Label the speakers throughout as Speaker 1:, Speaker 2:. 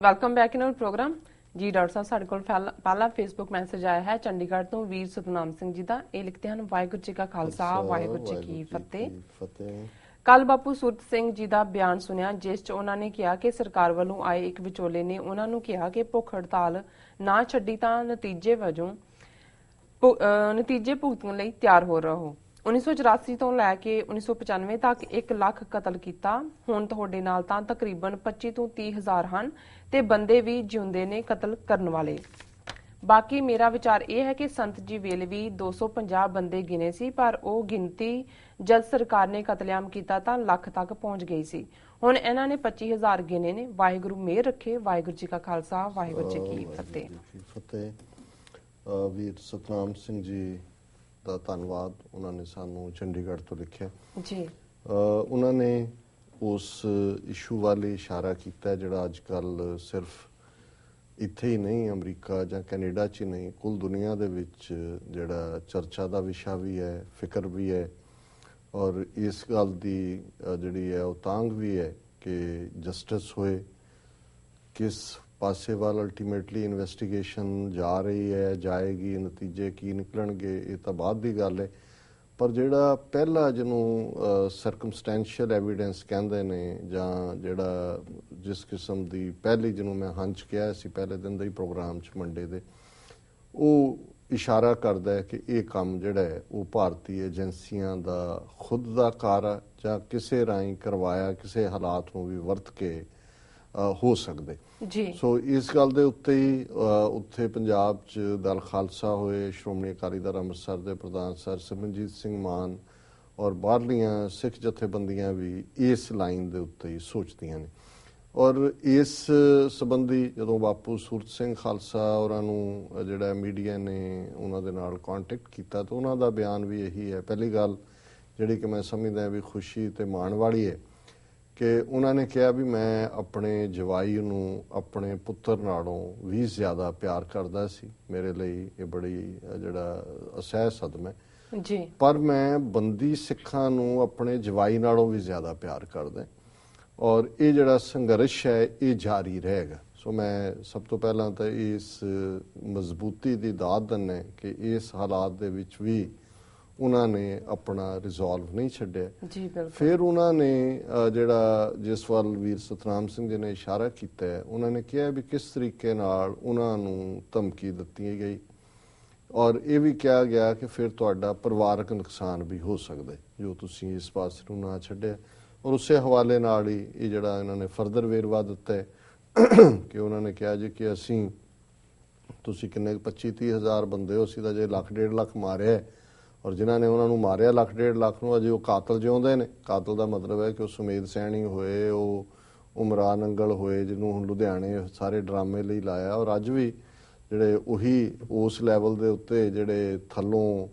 Speaker 1: Welcome back in our program ਜੀ। Doctor ਸਾਹਿਬ, ਸਾਡੇ ਕੋਲ ਪਹਿਲਾ ਫੇਸਬੁੱਕ ਮੈਸੇਜ ਆਇਆ ਹੈ ਚੰਡੀਗੜ੍ਹ ਤੋਂ ਵੀਰ ਸਤਨਾਮ ਸਿੰਘ ਜੀ ਦਾ। ਇਹ ਲਿਖਦੇ ਹਨ, ਵਾਹਿਗੁਰੂ ਜੀ ਕਾ ਖਾਲਸਾ ਵਾਹਿਗੁਰੂ ਜੀ ਕੀ ਫਤਿਹ। ਕੱਲ ਬਾਪੂ ਸੂਰਤ ਸਿੰਘ ਜੀ ਦਾ ਬਿਆਨ ਸੁਣਿਆ, ਜਿਸ 'ਚ ਉਹਨਾਂ ਨੇ ਕਿਹਾ ਕਿ ਸਰਕਾਰ ਵੱਲੋਂ ਆਏ ਇੱਕ ਵਿਚੋਲੇ ਨੇ ਉਹਨਾਂ ਨੂੰ ਕਿਹਾ ਕਿ ਭੁੱਖ ਹੜਤਾਲ ਨਾ ਛੱਡੀ ਤਾਂ ਨਤੀਜੇ ਭੁਗਤਣ ਲਈ ਤਿਆਰ ਹੋ ਰਹੋ। 1984 ਤੋਂ ਲੈ ਕੇ 1995 ਤੱਕ 1 ਲੱਖ ਕਤਲ ਕੀਤਾ। ਹੁਣ ਤੁਹਾਡੇ ਨਾਲ ਤਾਂ ਤਕਰੀਬਨ 25 ਤੋਂ 30 ਹਜ਼ਾਰ ਹਨ ਤੇ ਬੰਦੇ ਵੀ ਜਿਉਂਦੇ ਨੇ ਕਤਲ ਕਰਨ ਵਾਲੇ। ਬਾਕੀ ਮੇਰਾ ਵਿਚਾਰ ਇਹ ਹੈ ਕਿ ਸੰਤ ਜੀ ਵੇਲੇ ਵੀ 250 ਬੰਦੇ ਗਿਣੇ ਸੀ, ਪਰ ਉਹ ਗਿਣਤੀ ਜਦ ਸਰਕਾਰ ਨੇ ਕਤਲੇਆਮ ਕੀਤਾ ਤਾਂ ਲੱਖ ਤੱਕ ਪਹੁੰਚ ਗਈ ਸੀ। ਹੁਣ ਇਹਨਾਂ ਨੇ 25 ਹਜ਼ਾਰ ਗਿਣੇ ਨੇ। ਵਾਹਿਗੁਰੂ ਮਿਹਰ ਰੱਖੇ। ਵਾਹਿਗੁਰੂ ਜੀ ਕਾ ਖਾਲਸਾ ਵਾਹਿਗੁਰੂ ਜੀ ਕੀ ਫਤਿਹ।
Speaker 2: ਵੀਰ ਸਤਨਾਮ ਸਿੰਘ ਜੀ ਦਾ ਧੰਨਵਾਦ। ਉਹਨਾਂ ਨੇ ਸਾਨੂੰ ਚੰਡੀਗੜ੍ਹ ਤੋਂ ਲਿਖਿਆ
Speaker 1: ਜੀ।
Speaker 2: ਉਹਨਾਂ ਨੇ ਉਸ ਇਸ਼ੂ ਵੱਲ ਇਸ਼ਾਰਾ ਕੀਤਾ ਜਿਹੜਾ ਅੱਜ ਕੱਲ੍ਹ ਸਿਰਫ ਇੱਥੇ ਹੀ ਨਹੀਂ, ਅਮਰੀਕਾ ਜਾਂ ਕੈਨੇਡਾ 'ਚ ਹੀ ਨਹੀਂ, ਕੁੱਲ ਦੁਨੀਆ ਦੇ ਵਿੱਚ ਜਿਹੜਾ ਚਰਚਾ ਦਾ ਵਿਸ਼ਾ ਵੀ ਹੈ, ਫਿਕਰ ਵੀ ਹੈ, ਔਰ ਇਸ ਗੱਲ ਦੀ ਜਿਹੜੀ ਹੈ ਉਹ ਤਾਂਘ ਵੀ ਹੈ ਕਿ ਜਸਟਿਸ ਹੋਏ। ਕਿਸ ਪਾਸੇ ਵੱਲ ਅਲਟੀਮੇਟਲੀ ਇਨਵੈਸਟੀਗੇਸ਼ਨ ਜਾ ਰਹੀ ਹੈ, ਜਾਏਗੀ, ਨਤੀਜੇ ਕੀ ਨਿਕਲਣਗੇ ਇਹ ਤਾਂ ਬਾਅਦ ਦੀ ਗੱਲ ਹੈ। ਪਰ ਜਿਹੜਾ ਪਹਿਲਾ ਜਿਹਨੂੰ ਸਰਕਮਸਟੈਂਸ਼ੀਅਲ ਐਵੀਡੈਂਸ ਕਹਿੰਦੇ ਨੇ, ਜਾਂ ਜਿਹੜਾ ਜਿਸ ਕਿਸਮ ਦੀ ਪਹਿਲੀ ਜਿਹਨੂੰ ਮੈਂ ਹੰਚ ਕਿਹਾ ਸੀ ਪਹਿਲੇ ਦਿਨ ਦੇ ਹੀ ਪ੍ਰੋਗਰਾਮ 'ਚ ਮੰਡੇ ਦੇ, ਉਹ ਇਸ਼ਾਰਾ ਕਰਦਾ ਹੈ ਕਿ ਇਹ ਕੰਮ ਜਿਹੜਾ ਹੈ ਉਹ ਭਾਰਤੀ ਏਜੰਸੀਆਂ ਦਾ ਖੁਦ ਦਾ ਕਾਰਾ ਜਾਂ ਕਿਸੇ ਰਾਹੀਂ ਕਰਵਾਇਆ ਕਿਸੇ ਹਾਲਾਤ ਨੂੰ ਵੀ ਵਰਤ ਕੇ ਹੋ ਸਕਦੇ
Speaker 1: ਜੀ।
Speaker 2: ਸੋ ਇਸ ਗੱਲ ਦੇ ਉੱਤੇ ਹੀ ਉੱਥੇ ਪੰਜਾਬ 'ਚ ਦਲ ਖਾਲਸਾ ਹੋਏ, ਸ਼੍ਰੋਮਣੀ ਅਕਾਲੀ ਦਲ ਅੰਮ੍ਰਿਤਸਰ ਦੇ ਪ੍ਰਧਾਨ ਸਰ ਸਿਮਰਨਜੀਤ ਸਿੰਘ ਮਾਨ ਔਰ ਬਾਹਰਲੀਆਂ ਸਿੱਖ ਜਥੇਬੰਦੀਆਂ ਵੀ ਇਸ ਲਾਈਨ ਦੇ ਉੱਤੇ ਹੀ ਸੋਚਦੀਆਂ ਨੇ। ਔਰ ਇਸ ਸੰਬੰਧੀ ਜਦੋਂ ਬਾਪੂ ਸੂਰਤ ਸਿੰਘ ਖਾਲਸਾ ਉਹਨਾਂ ਨੂੰ ਜਿਹੜਾ ਮੀਡੀਆ ਨੇ ਉਹਨਾਂ ਦੇ ਨਾਲ ਕੰਟੈਕਟ ਕੀਤਾ ਤਾਂ ਉਹਨਾਂ ਦਾ ਬਿਆਨ ਵੀ ਇਹੀ ਹੈ। ਪਹਿਲੀ ਗੱਲ ਜਿਹੜੀ ਕਿ ਮੈਂ ਸਮਝਦਾ ਵੀ ਖੁਸ਼ੀ ਤੇ ਮਾਣ ਵਾਲੀ ਹੈ ਕਿ ਉਹਨਾਂ ਨੇ ਕਿਹਾ ਵੀ ਮੈਂ ਆਪਣੇ ਜਵਾਈ ਨੂੰ ਆਪਣੇ ਪੁੱਤਰ ਨਾਲੋਂ ਵੀ ਜ਼ਿਆਦਾ ਪਿਆਰ ਕਰਦਾ ਸੀ। ਮੇਰੇ ਲਈ ਇਹ ਬੜੀ ਜਿਹੜਾ ਅਸਹਿ ਸਦਮਾ
Speaker 1: ਜੀ।
Speaker 2: ਪਰ ਮੈਂ ਬੰਦੀ ਸਿੱਖਾਂ ਨੂੰ ਆਪਣੇ ਜਵਾਈ ਨਾਲੋਂ ਵੀ ਜ਼ਿਆਦਾ ਪਿਆਰ ਕਰਦਾ, ਔਰ ਇਹ ਜਿਹੜਾ ਸੰਘਰਸ਼ ਹੈ ਇਹ ਜਾਰੀ ਰਹੇਗਾ। ਸੋ ਮੈਂ ਸਭ ਤੋਂ ਪਹਿਲਾਂ ਤਾਂ ਇਸ ਮਜ਼ਬੂਤੀ ਦੀ ਦਾਤ ਦਿੰਦਾ ਕਿ ਇਸ ਹਾਲਾਤ ਦੇ ਵਿੱਚ ਵੀ ਉਹਨਾਂ ਨੇ ਆਪਣਾ ਰਿਜ਼ੋਲਵ ਨਹੀਂ ਛੱਡਿਆ
Speaker 1: ਜੀ। ਬਿਲਕੁਲ। ਫਿਰ
Speaker 2: ਉਹਨਾਂ ਨੇ ਜਿਹੜਾ ਜਿਸ ਵੱਲ ਵੀਰ ਸਤਨਾਮ ਸਿੰਘ ਜੀ ਨੇ ਇਸ਼ਾਰਾ ਕੀਤਾ ਹੈ, ਉਹਨਾਂ ਨੇ ਕਿਹਾ ਵੀ ਕਿਸ ਤਰੀਕੇ ਨਾਲ ਉਹਨਾਂ ਨੂੰ ਧਮਕੀ ਦਿੱਤੀ ਗਈ, ਔਰ ਇਹ ਵੀ ਕਿਹਾ ਗਿਆ ਕਿ ਫਿਰ ਤੁਹਾਡਾ ਪਰਿਵਾਰਕ ਨੁਕਸਾਨ ਵੀ ਹੋ ਸਕਦਾ ਜੋ ਤੁਸੀਂ ਇਸ ਪਾਸੇ ਨੂੰ ਨਾ ਛੱਡਿਆ। ਔਰ ਉਸੇ ਹਵਾਲੇ ਨਾਲ ਹੀ ਇਹ ਜਿਹੜਾ ਇਹਨਾਂ ਨੇ ਫਰਦਰ ਵੇਰਵਾ ਦਿੱਤਾ ਹੈ ਕਿ ਉਹਨਾਂ ਨੇ ਕਿਹਾ ਜੀ ਕਿ ਅਸੀਂ ਤੁਸੀਂ ਕਿੰਨੇ 25-30 ਹਜ਼ਾਰ ਬੰਦੇ ਹੋ, ਅਸੀਂ ਤਾਂ ਜੇ 1.5 ਲੱਖ ਮਾਰਿਆ, ਔਰ ਜਿਨ੍ਹਾਂ ਨੇ ਉਹਨਾਂ ਨੂੰ ਮਾਰਿਆ 1.5 ਲੱਖ ਨੂੰ ਅਜੇ ਉਹ ਕਾਤਲ ਜਿਉਂਦੇ ਨੇ। ਕਾਤਲ ਦਾ ਮਤਲਬ ਹੈ ਕਿ ਉਹ ਸੁਮੇਧ ਸੈਣੀ ਹੋਏ, ਉਹ ਉਮਰਾਨ ਅੰਗਲ ਹੋਏ, ਜਿਹਨੂੰ ਹੁਣ ਲੁਧਿਆਣੇ ਸਾਰੇ ਡਰਾਮੇ ਲਈ ਲਾਇਆ, ਔਰ ਅੱਜ ਵੀ ਜਿਹੜੇ ਉਹੀ ਉਸ ਲੈਵਲ ਦੇ ਉੱਤੇ ਜਿਹੜੇ ਥੱਲੋਂ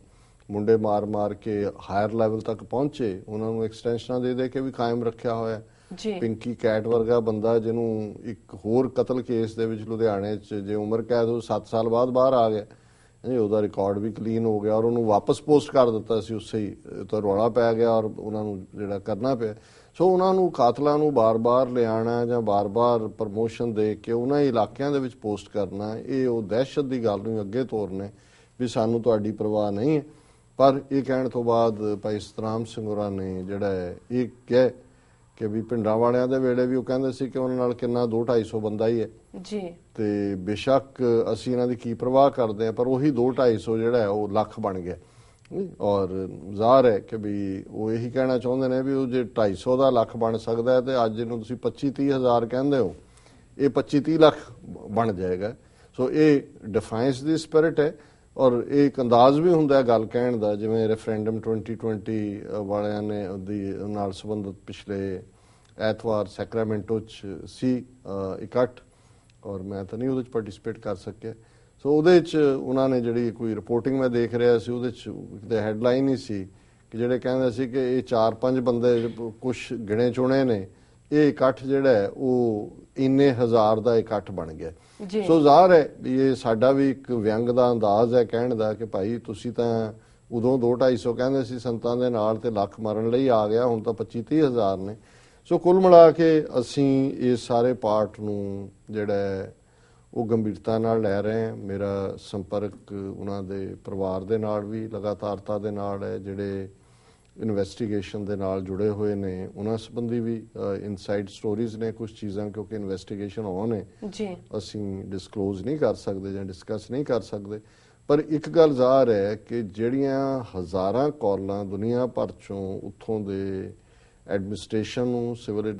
Speaker 2: ਮੁੰਡੇ ਮਾਰ ਕੇ ਹਾਇਰ ਲੈਵਲ ਤੱਕ ਪਹੁੰਚੇ, ਉਹਨਾਂ ਨੂੰ ਐਕਸਟੈਂਸ਼ਨਾਂ ਦੇ ਕੇ ਵੀ ਕਾਇਮ ਰੱਖਿਆ ਹੋਇਆ। ਪਿੰਕੀ ਕੈਟ ਵਰਗਾ ਬੰਦਾ ਜਿਹਨੂੰ ਇੱਕ ਹੋਰ ਕਤਲ ਕੇਸ ਦੇ ਵਿੱਚ ਲੁਧਿਆਣੇ 'ਚ ਜੇ ਉਮਰ ਕੈਦ ਉਹ 7 ਸਾਲ ਬਾਅਦ ਬਾਹਰ ਆ ਗਿਆ, ਉਹਦਾ ਰਿਕਾਰਡ ਵੀ ਕਲੀਨ ਹੋ ਗਿਆ, ਔਰ ਉਹਨੂੰ ਵਾਪਸ ਪੋਸਟ ਕਰ ਦਿੱਤਾ ਸੀ ਉਸੇ ਹੀ, ਤਾਂ ਰੌਲਾ ਪੈ ਗਿਆ ਔਰ ਉਹਨਾਂ ਨੂੰ ਜਿਹੜਾ ਕਰਨਾ ਪਿਆ। ਸੋ ਉਹਨਾਂ ਨੂੰ ਕਾਤਲਾਂ ਨੂੰ ਬਾਰ-ਬਾਰ ਲਿਆਉਣਾ ਜਾਂ ਬਾਰ-ਬਾਰ ਪ੍ਰਮੋਸ਼ਨ ਦੇ ਕੇ ਉਹਨਾਂ ਇਲਾਕਿਆਂ ਦੇ ਵਿੱਚ ਪੋਸਟ ਕਰਨਾ, ਇਹ ਉਹ ਦਹਿਸ਼ਤ ਦੀ ਗੱਲ ਨੂੰ ਅੱਗੇ ਤੋਰਨਾ ਵੀ ਸਾਨੂੰ ਤੁਹਾਡੀ ਪਰਵਾਹ ਨਹੀਂ ਹੈ। ਪਰ ਇਹ ਕਹਿਣ ਤੋਂ ਬਾਅਦ ਭਾਈ ਸਤਨਾਮ ਸਿੰਘ ਹੋਰਾਂ ਨੇ ਜਿਹੜਾ ਹੈ ਇਹ ਕਿਹਾ ਕਿ ਵੀ ਪਿੰਡਾਂ ਵਾਲਿਆਂ ਦੇ ਵੇਲੇ ਵੀ ਉਹ ਕਹਿੰਦੇ ਸੀ ਕਿ ਉਹਨਾਂ ਨਾਲ ਕਿੰਨਾ 200-250 ਬੰਦਾ ਹੀ ਹੈ
Speaker 1: ਜੀ, ਤੇ
Speaker 2: ਬੇਸ਼ੱਕ ਅਸੀਂ ਇਹਨਾਂ ਦੀ ਕੀ ਪਰਵਾਹ ਕਰਦੇ ਹਾਂ, ਪਰ ਉਹੀ 200-250 ਜਿਹੜਾ ਹੈ ਉਹ ਲੱਖ ਬਣ ਗਿਆ। ਔਰ ਜ਼ਾਹਰ ਹੈ ਕਿ ਵੀ ਉਹ ਇਹੀ ਕਹਿਣਾ ਚਾਹੁੰਦੇ ਨੇ ਵੀ ਉਹ ਜੇ 250 ਦਾ ਲੱਖ ਬਣ ਸਕਦਾ ਹੈ ਤੇ ਅੱਜ ਇਹਨੂੰ ਤੁਸੀਂ 25-30 ਹਜ਼ਾਰ ਕਹਿੰਦੇ ਹੋ, ਇਹ 25-30 ਲੱਖ ਬਣ ਜਾਏਗਾ। ਸੋ ਇਹ ਡਿਫਾਈਂਸ ਦੀ ਸਪਿਰਿਟ ਹੈ, ਔਰ ਇਹ ਇੱਕ ਅੰਦਾਜ਼ ਵੀ ਹੁੰਦਾ ਗੱਲ ਕਹਿਣ ਦਾ, ਜਿਵੇਂ ਰੈਫਰੈਂਡਮ 2020 ਵਾਲਿਆਂ ਨੇ ਉਹਦੀ ਨਾਲ ਸੰਬੰਧਿਤ ਪਿਛਲੇ ਐਤਵਾਰ ਸੈਕਰਾਮੈਂਟੋ 'ਚ ਸੀ ਇਕੱਠ, ਔਰ ਮੈਂ ਤਾਂ ਨਹੀਂ ਉਹਦੇ 'ਚ ਪਾਰਟਿਸਿਪੇਟ ਕਰ ਸਕਿਆ। ਸੋ ਉਹਦੇ 'ਚ ਉਹਨਾਂ ਨੇ ਜਿਹੜੀ ਕੋਈ ਰਿਪੋਰਟਿੰਗ ਮੈਂ ਦੇਖ ਰਿਹਾ ਸੀ, ਉਹਦੇ 'ਚ ਕਿਤੇ ਹੈਡਲਾਈਨ ਹੀ ਸੀ ਕਿ ਜਿਹੜੇ ਕਹਿੰਦੇ ਸੀ ਕਿ ਇਹ 4-5 ਬੰਦੇ ਕੁਛ ਗਿਣੇ ਚੁਣੇ ਨੇ, ਇਹ ਇਕੱਠ ਜਿਹੜਾ ਹੈ ਉਹ ਇੰਨੇ ਹਜ਼ਾਰ ਦਾ ਇਕੱਠ ਬਣ ਗਿਆ। ਸੋ ਜ਼ਾਹਰ ਹੈ ਵੀ ਇਹ ਸਾਡਾ ਵੀ ਇੱਕ ਵਿਅੰਗ ਦਾ ਅੰਦਾਜ਼ ਹੈ ਕਹਿਣ ਦਾ ਕਿ ਭਾਈ ਤੁਸੀਂ ਤਾਂ ਉਦੋਂ 200-250 ਕਹਿੰਦੇ ਸੀ ਸੰਤਾਂ ਦੇ ਨਾਲ ਤੇ ਲੱਖ ਮਰਨ ਲਈ ਆ ਗਿਆ, ਹੁਣ ਤਾਂ 25-30 ਹਜ਼ਾਰ ਨੇ। ਸੋ ਕੁੱਲ ਮਿਲਾ ਕੇ ਅਸੀਂ ਇਹ ਸਾਰੇ ਪਾਰਟ ਨੂੰ ਜਿਹੜਾ ਹੈ ਉਹ ਗੰਭੀਰਤਾ ਨਾਲ ਲੈ ਰਹੇ ਹਾਂ। ਮੇਰਾ ਸੰਪਰਕ ਉਹਨਾਂ ਦੇ ਪਰਿਵਾਰ ਦੇ ਨਾਲ ਵੀ ਲਗਾਤਾਰਤਾ ਦੇ ਨਾਲ ਹੈ, ਜਿਹੜੇ ਇਨਵੈਸਟੀਗੇਸ਼ਨ ਦੇ ਨਾਲ ਜੁੜੇ ਹੋਏ ਨੇ ਉਹਨਾਂ ਸੰਬੰਧੀ ਵੀ ਇਨਸਾਈਡ ਸਟੋਰੀਜ਼ ਨੇ ਕੁਝ ਚੀਜ਼ਾਂ, ਕਿਉਂਕਿ ਇਨਵੈਸਟੀਗੇਸ਼ਨ ਔਨ ਹੈ
Speaker 1: ਜੀ,
Speaker 2: ਅਸੀਂ ਡਿਸਕਲੋਜ਼ ਨਹੀਂ ਕਰ ਸਕਦੇ ਜਾਂ ਡਿਸਕਸ ਨਹੀਂ ਕਰ ਸਕਦੇ। ਪਰ ਇੱਕ ਗੱਲ ਜ਼ਾਹਰ ਹੈ ਕਿ ਜਿਹੜੀਆਂ ਹਜ਼ਾਰਾਂ ਕਾਲਾਂ ਦੁਨੀਆ ਭਰ ਚੋਂ ਉੱਥੋਂ ਦੇ ਐਡਮਿਨਿਸਟ੍ਰੇਸ਼ਨ ਨੂੰ ਸਿਵਲ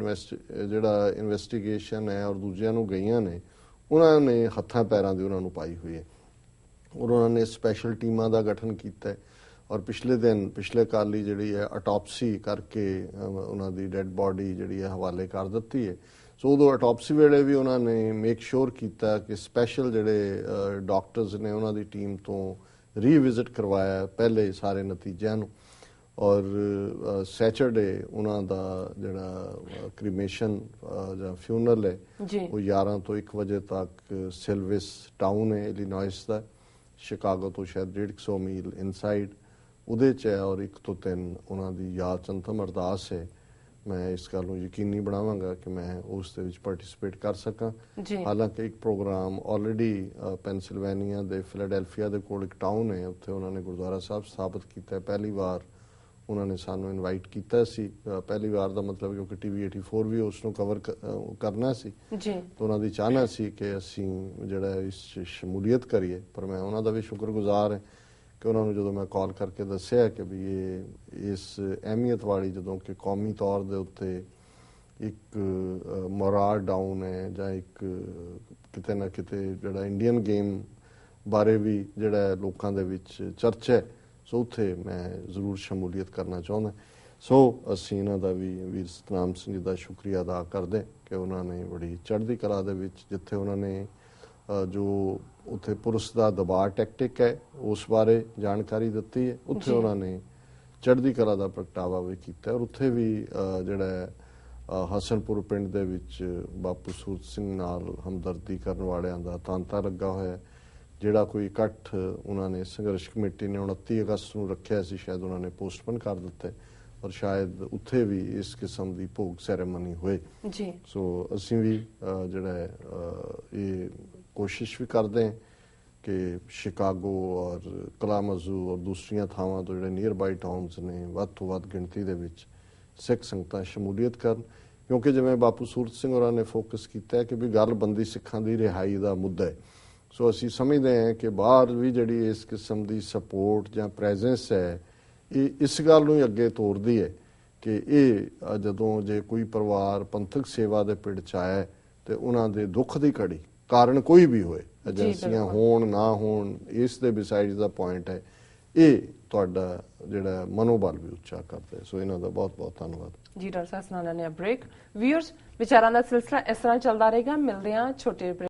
Speaker 2: ਜਿਹੜਾ ਇਨਵੈਸਟੀਗੇਸ਼ਨ ਹੈ ਔਰ ਦੂਜਿਆਂ ਨੂੰ ਗਈਆਂ ਨੇ, ਉਹਨਾਂ ਨੇ ਹੱਥਾਂ ਪੈਰਾਂ ਦੀ ਉਹਨਾਂ ਨੂੰ ਪਾਈ ਹੋਈ ਹੈ ਔਰ ਉਹਨਾਂ ਨੇ ਸਪੈਸ਼ਲ ਟੀਮਾਂ ਦਾ ਗਠਨ ਕੀਤਾ ਹੈ ਔਰ ਪਿਛਲੇ ਕੱਲ੍ਹ ਹੀ ਜਿਹੜੀ ਹੈ ਆਟੋਪਸੀ ਕਰਕੇ ਉਹਨਾਂ ਦੀ ਡੈੱਡ ਬਾਡੀ ਜਿਹੜੀ ਹੈ ਹਵਾਲੇ ਕਰ ਦਿੱਤੀ ਹੈ। ਸੋ ਉਦੋਂ ਆਟੋਪਸੀ ਵੇਲੇ ਵੀ ਉਹਨਾਂ ਨੇ ਮੇਕ ਸ਼ੋਰ ਕੀਤਾ ਕਿ ਸਪੈਸ਼ਲ ਜਿਹੜੇ ਡਾਕਟਰਸ ਨੇ ਉਹਨਾਂ ਦੀ ਟੀਮ ਤੋਂ ਰੀਵਿਜ਼ਿਟ ਕਰਵਾਇਆ ਪਹਿਲੇ ਸਾਰੇ ਨਤੀਜਿਆਂ ਨੂੰ ਔਰ ਸੈਚਰਡੇ ਉਹਨਾਂ ਦਾ ਜਿਹੜਾ ਕ੍ਰੀਮੇਸ਼ਨ ਜਾਂ ਫਿਊਨਰਲ ਹੈ ਉਹ 11 ਤੋਂ 1 ਵਜੇ ਤੱਕ ਸਿਲਵਿਸ ਟਾਊਨ ਹੈ ਇਲੀਨੋਇਸ ਦਾ, ਸ਼ਿਕਾਗੋ ਤੋਂ ਸ਼ਾਇਦ 150 ਮੀਲ ਇਨਸਾਈਡ ਉਹਦੇ 'ਚ ਹੈ ਔਰ 1 ਤੋਂ 3 ਉਹਨਾਂ ਦੀ ਯਾਦ 'ਚ ਅੰਤਮ ਅਰਦਾਸ ਹੈ। ਮੈਂ ਇਸ ਗੱਲ ਨੂੰ ਯਕੀਨੀ ਬਣਾਵਾਂਗਾ ਕਿ ਮੈਂ ਉਸ ਦੇ ਵਿੱਚ ਪਾਰਟਿਸਿਪੇਟ ਕਰ ਸਕਾਂ। ਹਾਲਾਂਕਿ ਇੱਕ ਪ੍ਰੋਗਰਾਮ ਆਲਰੇਡੀ ਪੈਨਸਿਲਵੇਨੀਆ ਦੇ ਫਿਲਾਡੈਲਫੀਆ ਦੇ ਕੋਲ ਇੱਕ ਟਾਊਨ ਹੈ, ਉੱਥੇ ਉਹਨਾਂ ਨੇ ਗੁਰਦੁਆਰਾ ਸਾਹਿਬ ਸਥਾਪਿਤ ਕੀਤਾ। ਪਹਿਲੀ ਵਾਰ ਉਹਨਾਂ ਨੇ ਸਾਨੂੰ ਇਨਵਾਈਟ ਕੀਤਾ ਸੀ, ਪਹਿਲੀ ਵਾਰ ਦਾ ਮਤਲਬ ਕਿਉਂਕਿ TV 84 ਵੀ ਉਸ ਨੂੰ ਕਵਰ ਕਰਨਾ ਸੀ ਤਾਂ ਉਹਨਾਂ ਦੀ ਚਾਹਨਾ ਸੀ ਕਿ ਅਸੀਂ ਜਿਹੜਾ ਇਸ 'ਚ ਸ਼ਮੂਲੀਅਤ ਕਰੀਏ। ਪਰ ਮੈਂ ਉਹਨਾਂ ਦਾ ਵੀ ਸ਼ੁਕਰਗੁਜ਼ਾਰ ਹਾਂ ਕਿ ਉਹਨਾਂ ਨੂੰ ਜਦੋਂ ਮੈਂ ਕਾਲ ਕਰਕੇ ਦੱਸਿਆ ਕਿ ਵੀ ਇਹ ਇਸ ਅਹਿਮੀਅਤ ਵਾਲੀ ਜਦੋਂ ਕਿ ਕੌਮੀ ਤੌਰ ਦੇ ਉੱਤੇ ਇੱਕ ਮੋਰਾਲ ਡਾਊਨ ਹੈ ਜਾਂ ਇੱਕ ਕਿਤੇ ਨਾ ਕਿਤੇ ਜਿਹੜਾ ਇੰਡੀਅਨ ਗੇਮ ਬਾਰੇ ਵੀ ਜਿਹੜਾ ਲੋਕਾਂ ਦੇ ਵਿੱਚ ਚਰਚਾ ਹੈ, ਸੋ ਉੱਥੇ ਮੈਂ ਜ਼ਰੂਰ ਸ਼ਮੂਲੀਅਤ ਕਰਨਾ ਚਾਹੁੰਦਾ। ਸੋ ਅਸੀਂ ਇਹਨਾਂ ਦਾ ਵੀ ਵੀਰ ਸਤਨਾਮ ਸਿੰਘ ਜੀ ਦਾ ਸ਼ੁਕਰੀਆ ਅਦਾ ਕਰਦੇ ਕਿ ਉਹਨਾਂ ਨੇ ਬੜੀ ਚੜ੍ਹਦੀ ਕਲਾ ਦੇ ਵਿੱਚ ਜਿੱਥੇ ਉਹਨਾਂ ਨੇ ਜੋ ਉੱਥੇ ਪੁਲਿਸ ਦਾ ਦਬਾਅ ਟੈਕਟਿਕ ਹੈ ਉਸ ਬਾਰੇ ਜਾਣਕਾਰੀ ਦਿੱਤੀ ਹੈ, ਉੱਥੇ ਉਹਨਾਂ ਨੇ ਚੜ੍ਹਦੀ ਕਲਾ ਦਾ ਪ੍ਰਗਟਾਵਾ ਵੀ ਕੀਤਾ ਔਰ ਉੱਥੇ ਵੀ ਜਿਹੜਾ ਹਸਨਪੁਰ ਪਿੰਡ ਦੇ ਵਿੱਚ ਬਾਪੂ ਸੂਰਤ ਸਿੰਘ ਨਾਲ ਹਮਦਰਦੀ ਕਰਨ ਵਾਲਿਆਂ ਦਾ ਤਾਂਤਾ ਲੱਗਾ ਹੋਇਆ। ਜਿਹੜਾ ਕੋਈ ਇਕੱਠ ਉਹਨਾਂ ਨੇ ਸੰਘਰਸ਼ ਕਮੇਟੀ ਨੇ 29 ਅਗਸਤ ਨੂੰ ਰੱਖਿਆ ਸੀ, ਸ਼ਾਇਦ ਉਹਨਾਂ ਨੇ ਪੋਸਟਪੋਨ ਕਰ ਦਿੱਤਾ ਔਰ ਸ਼ਾਇਦ ਉੱਥੇ ਵੀ ਇਸ ਕਿਸਮ ਦੀ ਭੋਗ ਸੈਰੇਮਨੀ ਹੋਏ। ਸੋ ਅਸੀਂ ਵੀ ਜਿਹੜਾ ਇਹ ਕੋਸ਼ਿਸ਼ ਵੀ ਕਰਦੇ ਹਾਂ ਕਿ ਸ਼ਿਕਾਗੋ ਔਰ ਕਲਾਮਜ਼ੂ ਔਰ ਦੂਸਰੀਆਂ ਥਾਵਾਂ ਤੋਂ ਜਿਹੜੇ ਨੀਅਰ ਬਾਈ ਟਾਊਨਸ ਨੇ ਵੱਧ ਤੋਂ ਵੱਧ ਗਿਣਤੀ ਦੇ ਵਿੱਚ ਸਿੱਖ ਸੰਗਤਾਂ ਸ਼ਮੂਲੀਅਤ ਕਰਨ, ਕਿਉਂਕਿ ਜਿਵੇਂ ਬਾਪੂ ਸੂਰਤ ਸਿੰਘ ਹੋਰਾਂ ਨੇ ਫੋਕਸ ਕੀਤਾ ਹੈ ਕਿ ਵੀ ਗੱਲ ਬੰਦੀ ਸਿੱਖਾਂ ਦੀ ਰਿਹਾਈ ਦਾ ਮੁੱਦਾ ਹੈ। ਸੋ ਅਸੀਂ ਸਮਝਦੇ ਹਾਂ ਕਿ ਬਾਹਰ ਵੀ ਜਿਹੜੀ ਇਸ ਕਿਸਮ ਦੀ ਸਪੋਰਟ ਜਾਂ ਪ੍ਰੈਜ਼ੈਂਸ ਹੈ ਇਹ ਇਸ ਗੱਲ ਨੂੰ ਹੀ ਅੱਗੇ ਤੋਰਦੀ ਹੈ ਕਿ ਇਹ ਜਦੋਂ ਜੇ ਕੋਈ ਪਰਿਵਾਰ ਪੰਥਕ ਸੇਵਾ ਦੇ ਪਿੜ 'ਚ ਆਇਆ ਤੇ ਉਹਨਾਂ ਦੇ ਦੁੱਖ ਦੀ ਘੜੀ ਕਾਰਨ ਕੋਈ ਵੀ ਹੋਏ, ਏਜੰਸੀਆਂ ਹੋਣ ਨਾ ਹੋਣ, ਇਸ ਦੇ ਬਿਸਾਈਡਸ ਦਾ ਪੁਆਇੰਟ ਹੈ ਇਹ ਤੁਹਾਡਾ ਜਿਹੜਾ ਮਨੋਬਲ ਵੀ ਉੱਚਾ ਕਰਦਾ ਹੈ। ਸੋ ਇਹਨਾਂ ਦਾ ਬਹੁਤ ਬਹੁਤ ਧੰਨਵਾਦ
Speaker 1: ਜੀ। ਡਾਕਟਰ ਸਾਹਿਬ ਨਾਲ ਨੇ ਬ੍ਰੇਕ। ਵੀਅਰਸ ਵਿਚਾਰਾਂ ਦਾ ਸਿਲਸਿਲਾ ਇਸ ਤਰ੍ਹਾਂ ਚੱਲਦਾ ਰਹੇਗਾ। ਮਿਲਦੇ ਹਾਂ ਛੋਟੇ